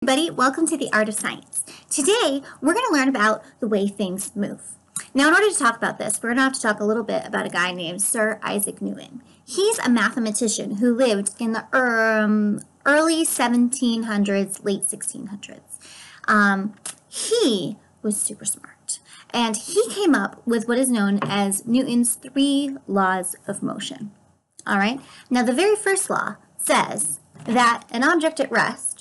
Everybody, welcome to the Art of Science. Today, we're going to learn about the way things move. Now, in order to talk about this, we're going to have to talk a little bit about a guy named Sir Isaac Newton. He's a mathematician who lived in the early 1700s, late 1600s. He was super smart, and he came up with what is known as Newton's 3 laws of motion. All right? Now, the very first law says that an object at rest,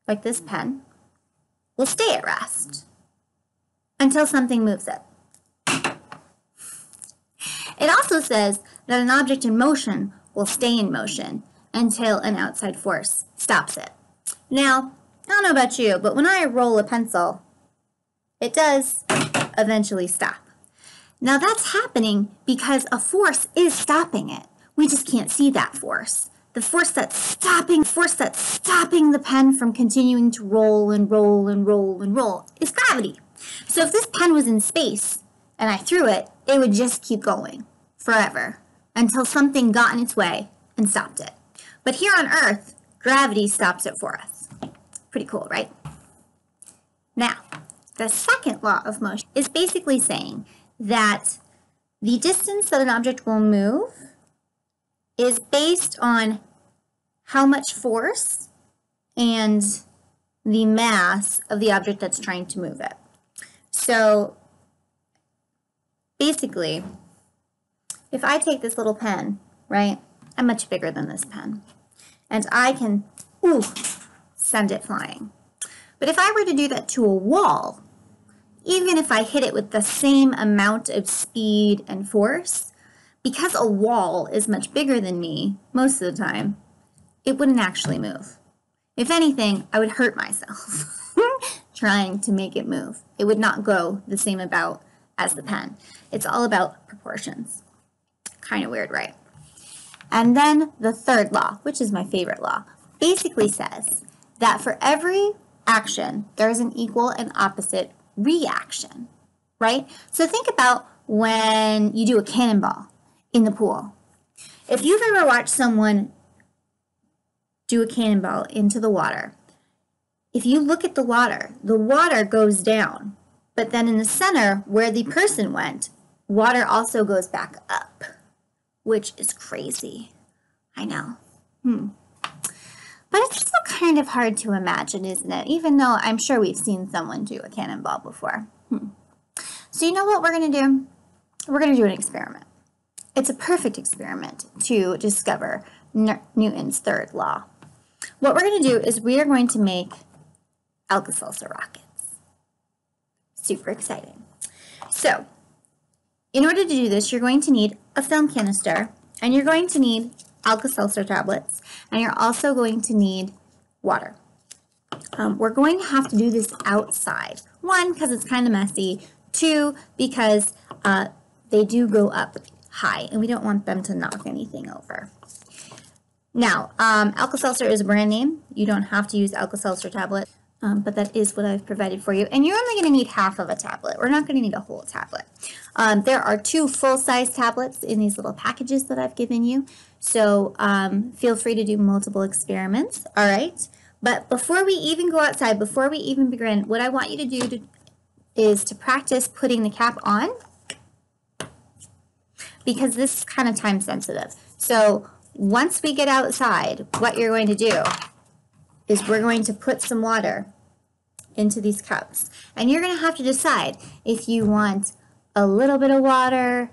like this pen, will stay at rest until something moves it. It also says that an object in motion will stay in motion until an outside force stops it. Now, I don't know about you, but when I roll a pencil, it does eventually stop. Now that's happening because a force is stopping it. We just can't see that force. The force that's stopping the pen from continuing to roll and roll and roll and roll is gravity. So if this pen was in space and I threw it, it would just keep going forever until something got in its way and stopped it. But here on Earth, gravity stops it for us. Pretty cool, right? Now, the second law of motion is basically saying that the distance that an object will move is based on how much force and the mass of the object that's trying to move it. So basically, if I take this little pen, right, I'm much bigger than this pen, and I can, send it flying. But if I were to do that to a wall, even if I hit it with the same amount of speed and force, because a wall is much bigger than me most of the time, it wouldn't actually move. If anything, I would hurt myself trying to make it move. It would not go the same about as the pen. It's all about proportions. Kind of weird, right? And then the third law, which is my favorite law, basically says that for every action, there is an equal and opposite reaction, right? So think about when you do a cannonball in the pool. If you've ever watched someone do a cannonball into the water, if you look at the water goes down, but then in the center where the person went, water also goes back up, which is crazy. I know. But it's still kind of hard to imagine, isn't it? Even though I'm sure we've seen someone do a cannonball before. So you know what we're going to do? We're going to do an experiment. It's a perfect experiment to discover Newton's third law. What we're going to do is we are going to make Alka-Seltzer rockets. Super exciting. So, in order to do this, you're going to need a film canister, and you're going to need Alka-Seltzer tablets, and you're also going to need water. We're going to have to do this outside. 1, because it's kind of messy. 2, because they do go up high, and we don't want them to knock anything over. Now, Alka-Seltzer is a brand name. You don't have to use Alka-Seltzer tablet, but that is what I've provided for you. And you're only going to need half of a tablet. We're not going to need a whole tablet. There are 2 full-size tablets in these little packages that I've given you. So feel free to do multiple experiments, all right? But before we even go outside, before we even begin, what I want you to do is to practice putting the cap on, because this is kind of time sensitive. So once we get outside, what you're going to do is we're going to put some water into these cups. And you're going to have to decide if you want a little bit of water,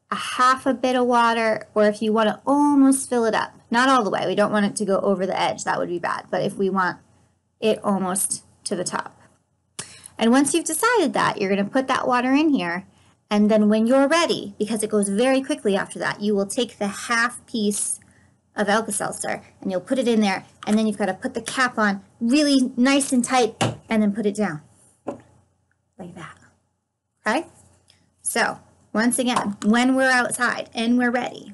a half a bit of water, or if you want to almost fill it up. Not all the way. We don't want it to go over the edge. That would be bad. But if we want it almost to the top. And once you've decided that, you're going to put that water in here. And then when you're ready, because it goes very quickly after that, you will take the half piece of Alka-Seltzer and you'll put it in there, and then you've got to put the cap on really nice and tight and then put it down like that. Okay? So once again, when we're outside and we're ready,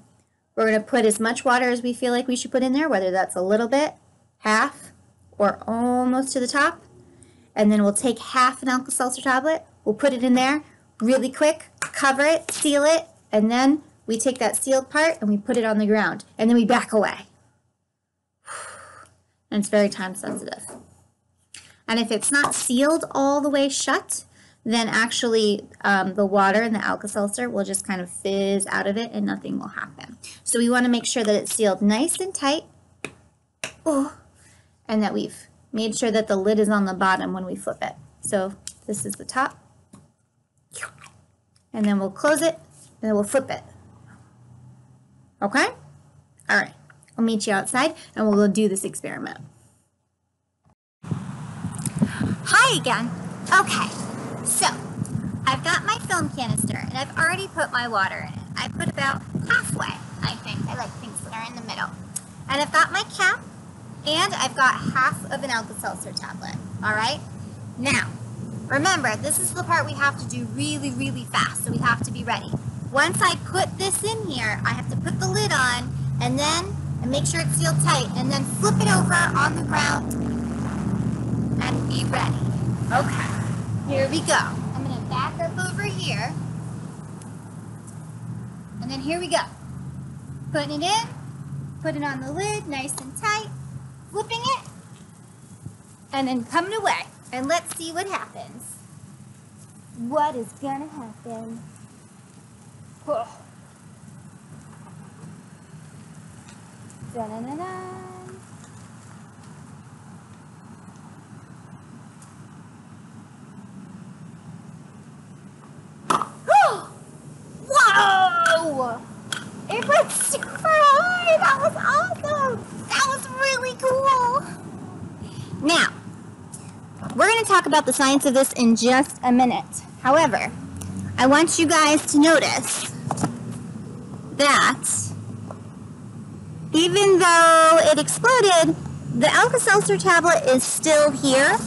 we're going to put as much water as we feel like we should put in there, whether that's a little bit, half, or almost to the top. And then we'll take half an Alka-Seltzer tablet, we'll put it in there really quick, cover it, seal it, and then we take that sealed part and we put it on the ground, and then we back away. and it's very time sensitive. And if it's not sealed all the way shut, then actually the water in the Alka-Seltzer will just kind of fizz out of it and nothing will happen. So we want to make sure that it's sealed nice and tight, and that we've made sure that the lid is on the bottom when we flip it. So this is the top, and then we'll close it, and then we'll flip it. Okay? All right. I'll meet you outside, and we'll go do this experiment. Hi again. Okay, so I've got my film canister, and I've already put my water in it. I put about halfway, I think. I like things that are in the middle. And I've got my cap, and I've got half of an Alka-Seltzer tablet. All right? Now, remember, this is the part we have to do really, really fast, so we have to be ready. Once I put this in here, I have to put the lid on, and make sure it's sealed tight, and then flip it over on the ground and be ready. Okay, here we go. I'm going to back up over here, and then here we go. Putting it in, put it on the lid, nice and tight, flipping it, and then coming away. And let's see what happens. What is going to happen? Whoa. Da-da-da-da. Whoa! It went super high! That was awesome! That was really cool! Now, we're going to talk about the science of this in just a minute. However, I want you guys to notice that even though it exploded, the Alka-Seltzer tablet is still here.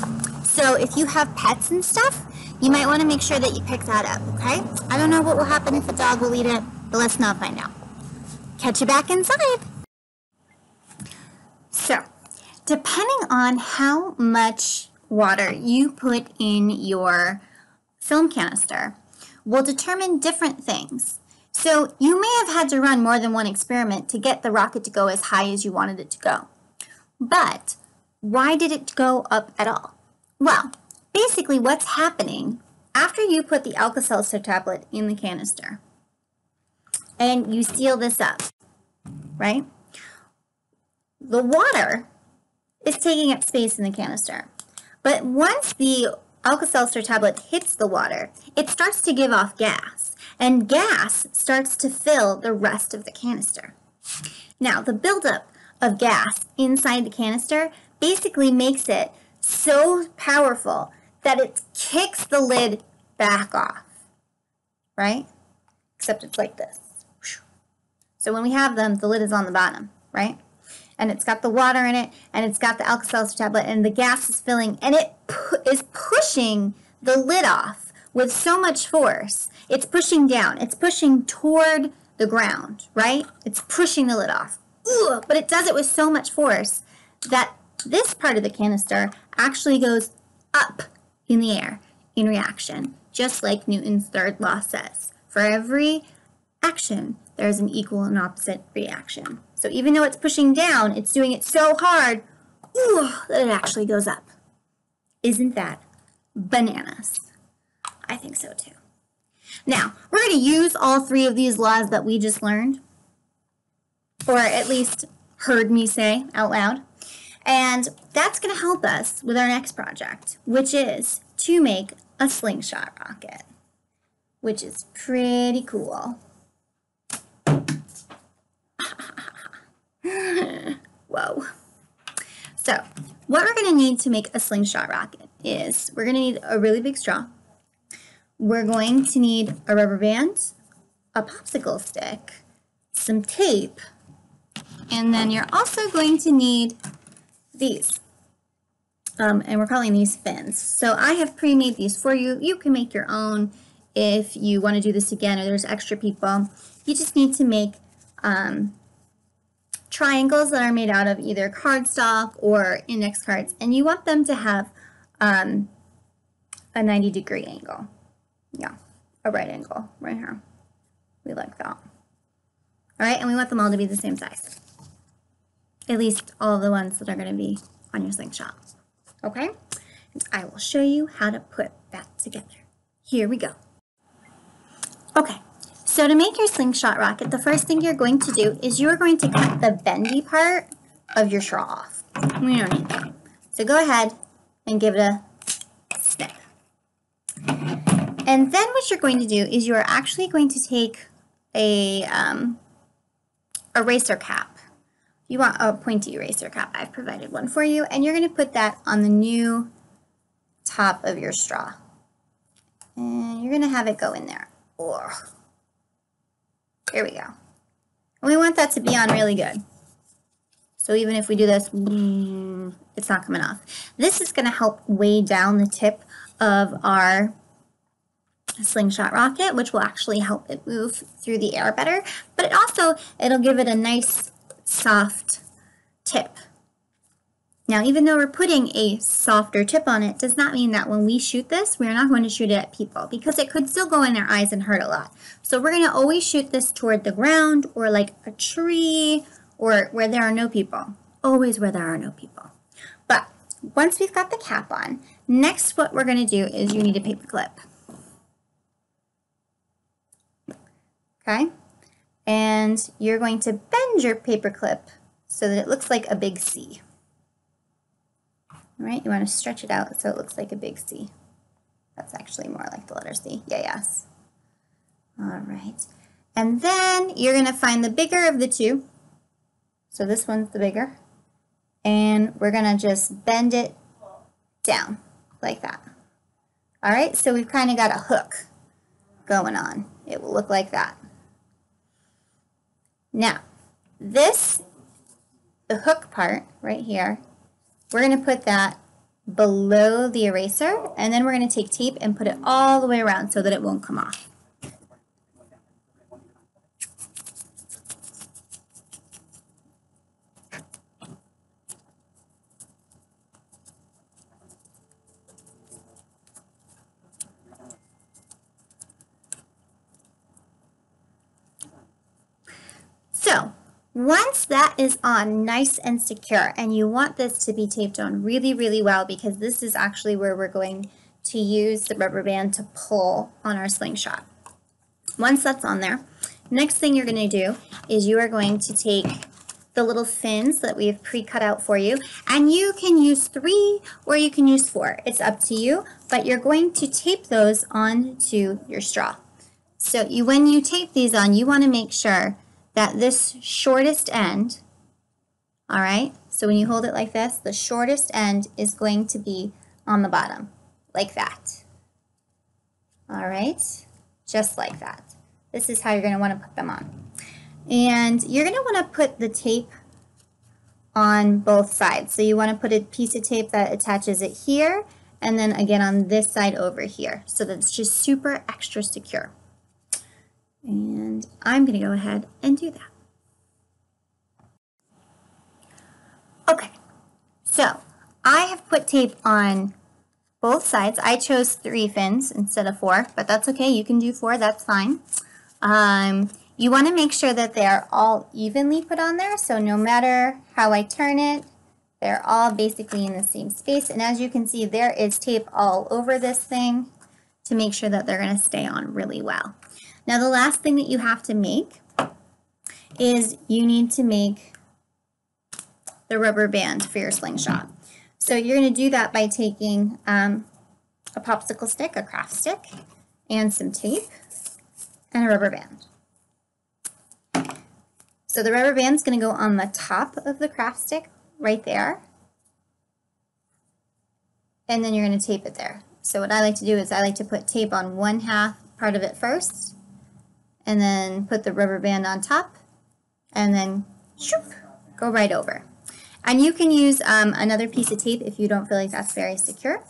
So if you have pets and stuff, you might want to make sure that you pick that up, okay? I don't know what will happen if a dog will eat it, but let's not find out. Catch you back inside. So, depending on how much water you put in your film canister will determine different things. So you may have had to run more than one experiment to get the rocket to go as high as you wanted it to go. But why did it go up at all? Well, basically what's happening after you put the Alka-Seltzer tablet in the canister and you seal this up, right? The water is taking up space in the canister. But once the Alka-Seltzer tablet hits the water, it starts to give off gas, and gas starts to fill the rest of the canister. Now, the buildup of gas inside the canister basically makes it so powerful that it kicks the lid back off, right? Except it's like this. So when we have them, the lid is on the bottom, right? And it's got the water in it, and it's got the Alka-Seltzer tablet, and the gas is filling, and it is pushing the lid off with so much force. It's pushing down. It's pushing toward the ground, right? It's pushing the lid off. Ugh, but it does it with so much force that this part of the canister actually goes up in the air in reaction, just like Newton's third law says. For every action, there's an equal and opposite reaction. So even though it's pushing down, it's doing it so hard that it actually goes up. Isn't that bananas? I think so too. Now, we're going to use all three of these laws that we just learned, or at least heard me say out loud. And that's going to help us with our next project, which is to make a slingshot rocket, which is pretty cool. Whoa. So, what we're going to need to make a slingshot rocket is we're going to need a really big straw. We're going to need a rubber band, a popsicle stick, some tape, and then you're also going to need these. And we're calling these fins. So I have pre-made these for you. You can make your own if you want to do this again or there's extra people. You just need to make triangles that are made out of either cardstock or index cards, and you want them to have a 90-degree angle. Yeah, a right angle right here. We like that. All right, and we want them all to be the same size. At least all the ones that are going to be on your slingshot. Okay? And I will show you how to put that together. Here we go. Okay, so to make your slingshot rocket, the first thing you're going to do is you're going to cut the bendy part of your straw off. We don't need that. So go ahead and give it a snip. And then what you're going to do is you're actually going to take a eraser cap. You want a pointy eraser cap. I've provided one for you, and you're going to put that on the new top of your straw. And you're going to have it go in there. Oh. Here we go. And we want that to be on really good. So even if we do this, it's not coming off. This is going to help weigh down the tip of our slingshot rocket, which will actually help it move through the air better. But it also, it'll give it a nice, soft tip. Now, even though we're putting a softer tip on it, does not mean that when we shoot this, we're not going to shoot it at people, because it could still go in their eyes and hurt a lot. So we're going to always shoot this toward the ground or like a tree or where there are no people. Always where there are no people. But once we've got the cap on, next what we're going to do is you need a paper clip. Okay? And you're going to bend your paper clip so that it looks like a big C. All right, you want to stretch it out so it looks like a big C. That's actually more like the letter C. Yeah, yes. All right. And then you're going to find the bigger of the two. So this one's the bigger. And we're going to just bend it down like that. All right, so we've kind of got a hook going on. It will look like that. Now, the hook part right here, we're going to put that below the eraser, and then we're going to take tape and put it all the way around so that it won't come off. So, once that is on nice and secure, and you want this to be taped on really, really well, because this is actually where we're going to use the rubber band to pull on our slingshot. Once that's on there, next thing you're going to do is you are going to take the little fins that we've pre-cut out for you, and you can use 3 or you can use 4. It's up to you, but you're going to tape those onto your straw. So when you tape these on, you want to make sure that this shortest end, all right, so when you hold it like this, the shortest end is going to be on the bottom, like that. All right, just like that. This is how you're going to want to put them on. And you're going to want to put the tape on both sides. So you want to put a piece of tape that attaches it here, and then again on this side over here, so that it's just super extra secure. And I'm going to go ahead and do that. Okay, so I have put tape on both sides. I chose 3 fins instead of 4, but that's okay. You can do 4, that's fine. You want to make sure that they are all evenly put on there, so no matter how I turn it, they're all basically in the same space. And as you can see, there is tape all over this thing to make sure that they're going to stay on really well. Now, the last thing that you have to make is you need to make the rubber band for your slingshot. So you're going to do that by taking a popsicle stick, a craft stick, and some tape, and a rubber band. So the rubber band's going to go on the top of the craft stick right there, and then you're going to tape it there. So what I like to do is I like to put tape on 1/2 part of it first, and then put the rubber band on top, and then shoop, go right over. And you can use another piece of tape if you don't feel like that's very secure.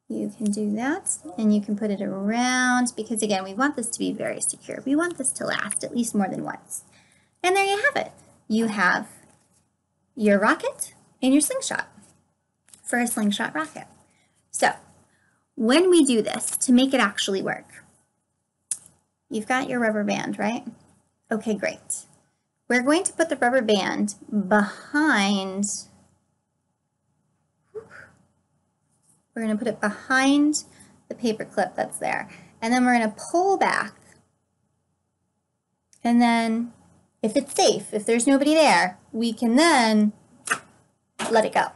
You can do that, and you can put it around, because again, we want this to be very secure. We want this to last at least more than once. And there you have it. You have your rocket and your slingshot for a slingshot rocket. So, when we do this, to make it actually work, you've got your rubber band, right? Okay, great. We're going to put the rubber band behind, we're going to put it behind the paper clip that's there. And then we're going to pull back. And then if it's safe, if there's nobody there, we can then let it go.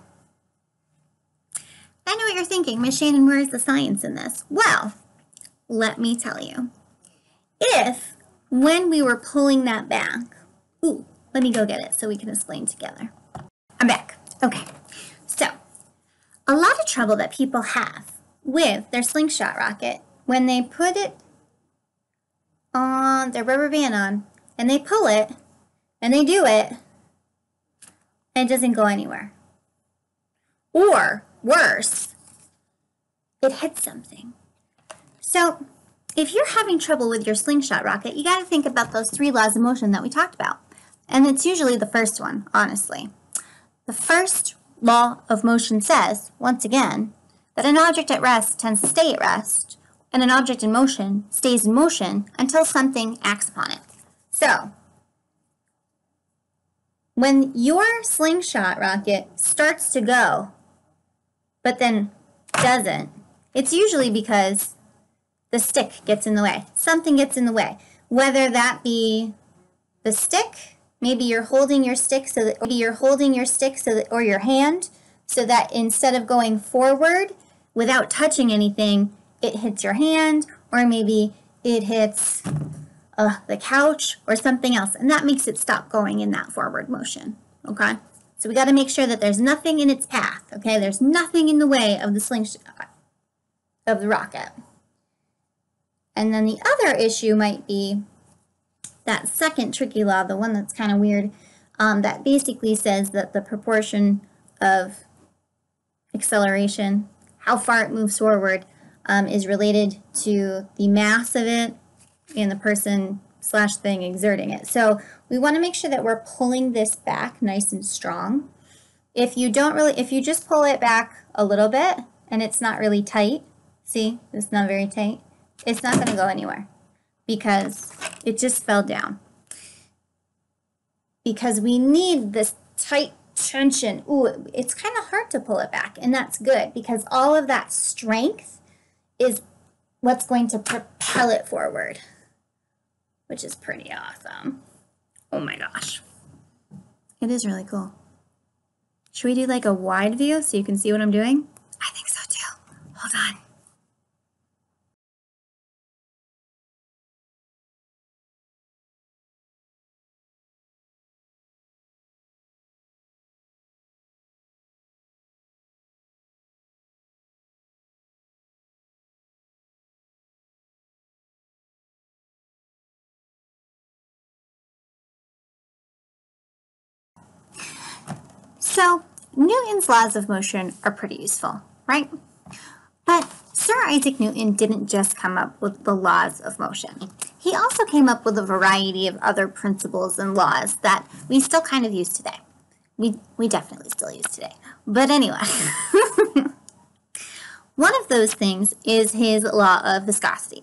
I know what you're thinking, Miss Shannon, where is the science in this? Well, let me tell you. If, when we were pulling that back, ooh, let me go get it so we can explain together. I'm back. Okay, so a lot of trouble that people have with their slingshot rocket when they put it on their rubber band on and they pull it and they do it and it doesn't go anywhere. Or worse, it hits something. So if you're having trouble with your slingshot rocket, you got to think about those 3 laws of motion that we talked about. And it's usually the first one, honestly. The first law of motion says, once again, that an object at rest tends to stay at rest, and an object in motion stays in motion until something acts upon it. So, when your slingshot rocket starts to go, but then doesn't, it's usually because the stick gets in the way. Something gets in the way. Whether that be the stick, maybe you're holding your stick or your hand, so that instead of going forward without touching anything, it hits your hand, or maybe it hits the couch or something else, and that makes it stop going in that forward motion, okay? So we got to make sure that there's nothing in its path, okay? There's nothing in the way of the slingshot, of the rocket. And then the other issue might be that second tricky law, the one that's kind of weird, that basically says that the proportion of acceleration, how far it moves forward, is related to the mass of it and the person / thing exerting it. So we want to make sure that we're pulling this back nice and strong. If you just pull it back a little bit and it's not really tight, see, it's not very tight, it's not going to go anywhere because it just fell down. Because we need this tight tension. Ooh, it's kind of hard to pull it back, and that's good because all of that strength is what's going to propel it forward, which is pretty awesome. Oh my gosh. It is really cool. Should we do like a wide view so you can see what I'm doing? I think so too. Hold on. So, Newton's laws of motion are pretty useful, right? But Sir Isaac Newton didn't just come up with the laws of motion. He also came up with a variety of other principles and laws that we still kind of use today. We definitely still use today. But anyway, one of those things is his law of viscosity.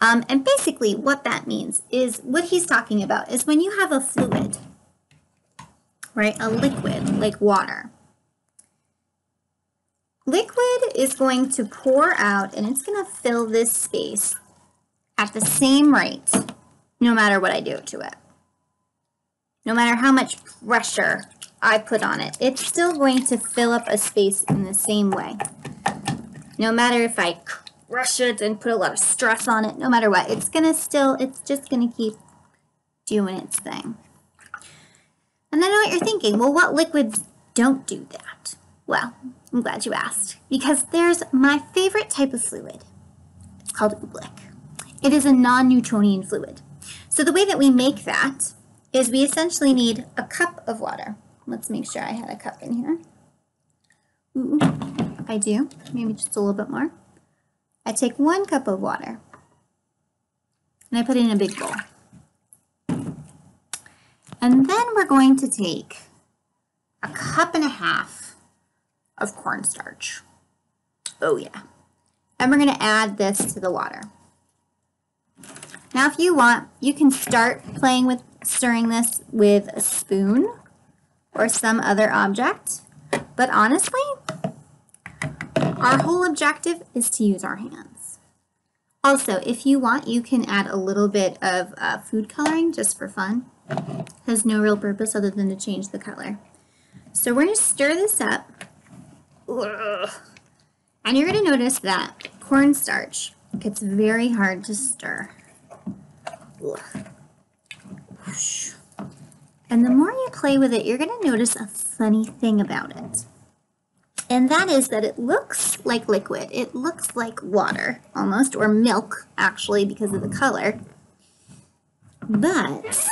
And basically what that means is, what he's talking about is when you have a fluid, right, a liquid like water. Liquid is going to pour out and it's going to fill this space at the same rate no matter what I do to it. No matter how much pressure I put on it, it's still going to fill up a space in the same way. No matter if I crush it and put a lot of stress on it, no matter what, it's just going to keep doing its thing. And I know what you're thinking, well, what liquids don't do that? Well, I'm glad you asked, because there's my favorite type of fluid. It's called oobleck. It is a non-Newtonian fluid. So the way that we make that is we essentially need a cup of water. Let's make sure I had a cup in here. Ooh, I do. Maybe just a little bit more. I take 1 cup of water and I put it in a big bowl. And then we're going to take a 1.5 cups of cornstarch. Oh yeah. And we're going to add this to the water. Now if you want, you can start playing with stirring this with a spoon or some other object, but honestly, our whole objective is to use our hands. Also, if you want, you can add a little bit of food coloring just for fun. It has no real purpose other than to change the color. So we're going to stir this up. Ugh. And you're going to notice that cornstarch gets very hard to stir. Ugh. And the more you play with it, you're going to notice a funny thing about it. And that is that it looks like liquid. It looks like water, almost, or milk, actually, because of the color. But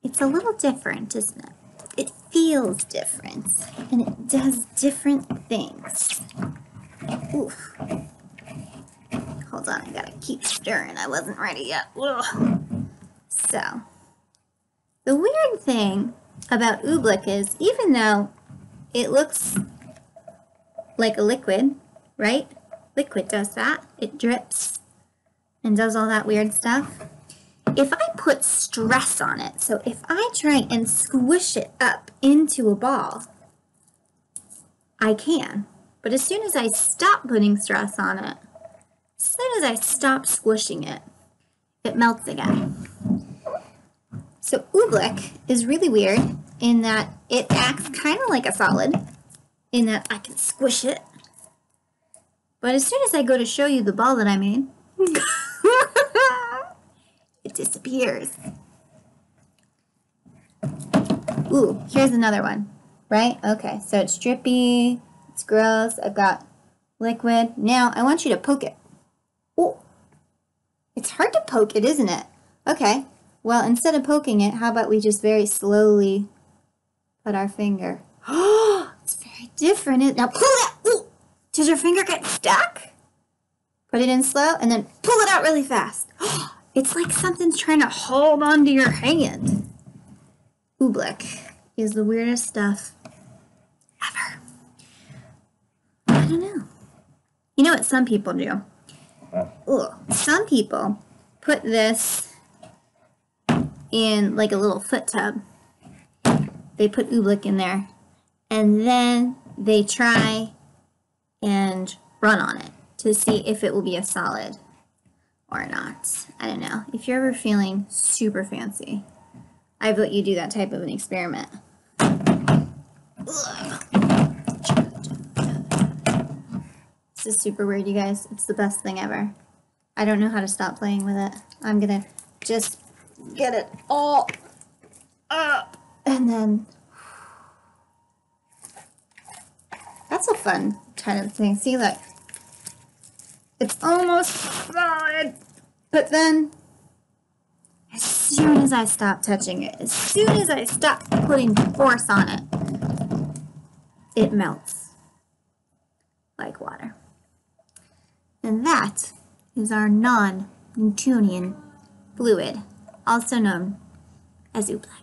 it's a little different, isn't it? It feels different, and it does different things. Oof. Hold on, I gotta keep stirring. I wasn't ready yet. Ugh. So, the weird thing about oobleck is, even though it looks like a liquid, right? Liquid does that. It drips and does all that weird stuff. If I put stress on it, so if I try and squish it up into a ball, I can. But as soon as I stop putting stress on it, as soon as I stop squishing it, it melts again. So oobleck is really weird in that it acts kind of like a solid, in that I can squish it. But as soon as I go to show you the ball that I made, it disappears. Ooh, here's another one, right? Okay, so it's drippy, it's gross, I've got liquid. Now I want you to poke it. Ooh, it's hard to poke it, isn't it? Okay, well, instead of poking it, how about we just very slowly put our finger. Oh, it's very different. Now pull it. Ooh, does your finger get stuck? Put it in slow and then pull it out really fast. It's like something's trying to hold onto your hand. Oobleck is the weirdest stuff ever. I don't know. You know what some people do? Ooh, some people put this in like a little foot tub. They put oobleck in there, and then they try and run on it to see if it will be a solid or not. I don't know. If you're ever feeling super fancy, I vote you do that type of an experiment. This is super weird, you guys. It's the best thing ever. I don't know how to stop playing with it. I'm gonna just get it all up. And then, that's a fun kind of thing. See, look, it's almost solid, but then, as soon as I stop touching it, as soon as I stop putting force on it, it melts like water. And that is our non-Newtonian fluid, also known as oobleck.